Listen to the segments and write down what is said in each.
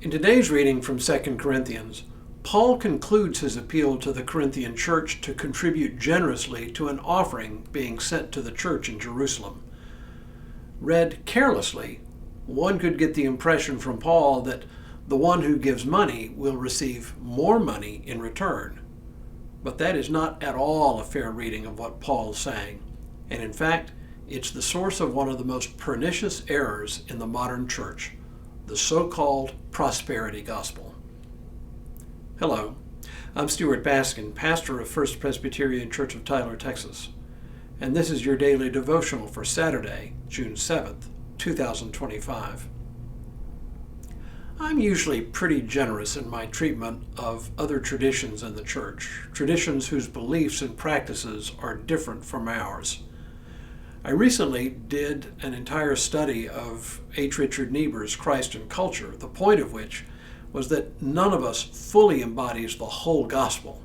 In today's reading from 2 Corinthians, Paul concludes his appeal to the Corinthian church to contribute generously to an offering being sent to the church in Jerusalem. Read carelessly, one could get the impression from Paul that the one who gives money will receive more money in return. But that is not at all a fair reading of what Paul is saying, and in fact, it's the source of one of the most pernicious errors in the modern church, the so-called prosperity gospel. Hello, I'm Stuart Baskin, pastor of First Presbyterian Church of Tyler, Texas, and this is your daily devotional for Saturday, June 7th, 2025. I'm usually pretty generous in my treatment of other traditions in the church, traditions whose beliefs and practices are different from ours. I recently did an entire study of H. Richard Niebuhr's Christ and Culture, the point of which was that none of us fully embodies the whole gospel,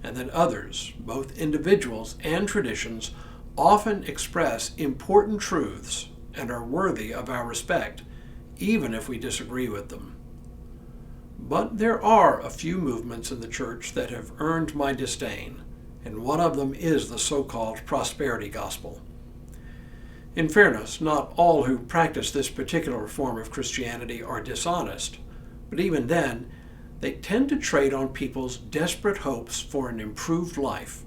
and that others, both individuals and traditions, often express important truths and are worthy of our respect, even if we disagree with them. But there are a few movements in the church that have earned my disdain, and one of them is the so-called prosperity gospel. In fairness, not all who practice this particular form of Christianity are dishonest, but even then, they tend to trade on people's desperate hopes for an improved life,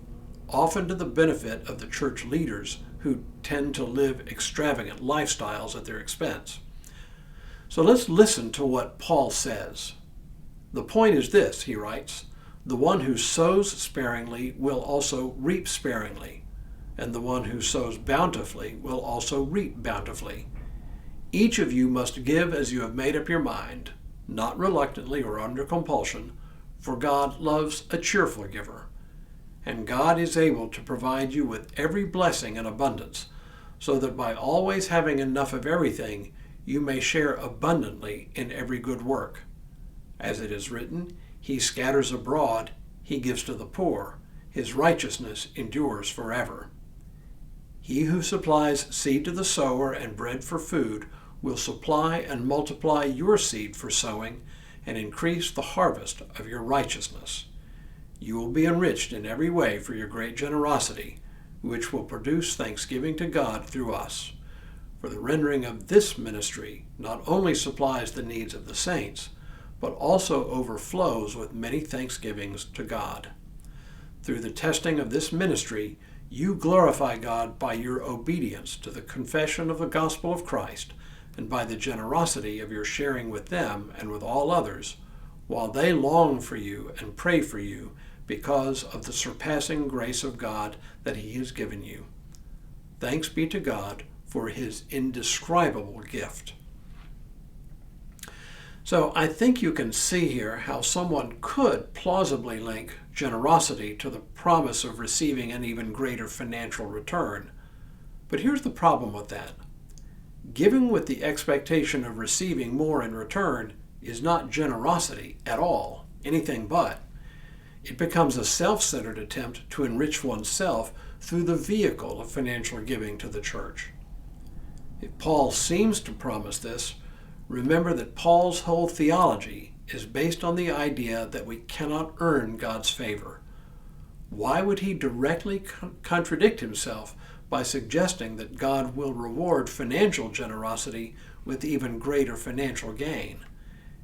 often to the benefit of the church leaders who tend to live extravagant lifestyles at their expense. So let's listen to what Paul says. The point is this, he writes, the one who sows sparingly will also reap sparingly, and the one who sows bountifully will also reap bountifully. Each of you must give as you have made up your mind, not reluctantly or under compulsion, for God loves a cheerful giver. And God is able to provide you with every blessing in abundance, so that by always having enough of everything, you may share abundantly in every good work. As it is written, He scatters abroad, He gives to the poor, His righteousness endures forever. He who supplies seed to the sower and bread for food will supply and multiply your seed for sowing and increase the harvest of your righteousness. You will be enriched in every way for your great generosity, which will produce thanksgiving to God through us. For the rendering of this ministry not only supplies the needs of the saints, but also overflows with many thanksgivings to God. Through the testing of this ministry, you glorify God by your obedience to the confession of the gospel of Christ and by the generosity of your sharing with them and with all others, while they long for you and pray for you because of the surpassing grace of God that He has given you. Thanks be to God for His indescribable gift. So I think you can see here how someone could plausibly link generosity to the promise of receiving an even greater financial return. But here's the problem with that. Giving with the expectation of receiving more in return is not generosity at all, anything but. It becomes a self-centered attempt to enrich oneself through the vehicle of financial giving to the church. If Paul seems to promise this, remember that Paul's whole theology is based on the idea that we cannot earn God's favor. Why would he directly contradict himself by suggesting that God will reward financial generosity with even greater financial gain?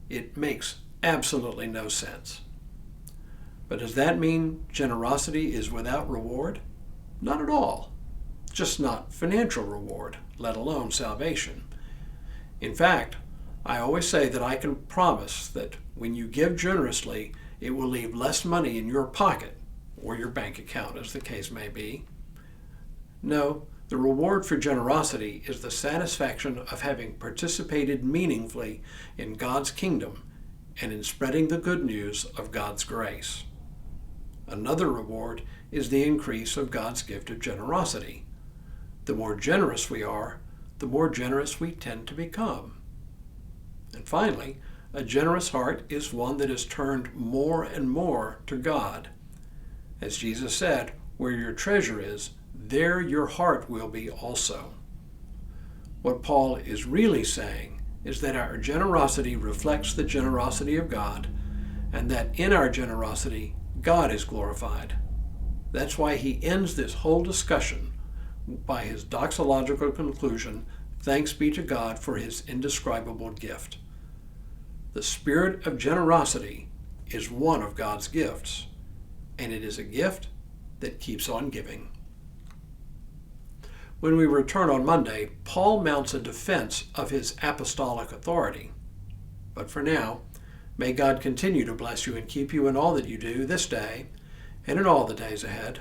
It makes absolutely no sense. But does that mean generosity is without reward? Not at all. Just not financial reward, let alone salvation. In fact, I always say that I can promise that when you give generously, it will leave less money in your pocket, or your bank account, as the case may be. No, the reward for generosity is the satisfaction of having participated meaningfully in God's kingdom and in spreading the good news of God's grace. Another reward is the increase of God's gift of generosity. The more generous we are, the more generous we tend to become. And finally, a generous heart is one that is turned more and more to God. As Jesus said, where your treasure is, there your heart will be also. What Paul is really saying is that our generosity reflects the generosity of God, and that in our generosity, God is glorified. That's why he ends this whole discussion by his doxological conclusion, "Thanks be to God for his indescribable gift." The spirit of generosity is one of God's gifts, and it is a gift that keeps on giving. When we return on Monday, Paul mounts a defense of his apostolic authority. But for now, may God continue to bless you and keep you in all that you do this day and in all the days ahead.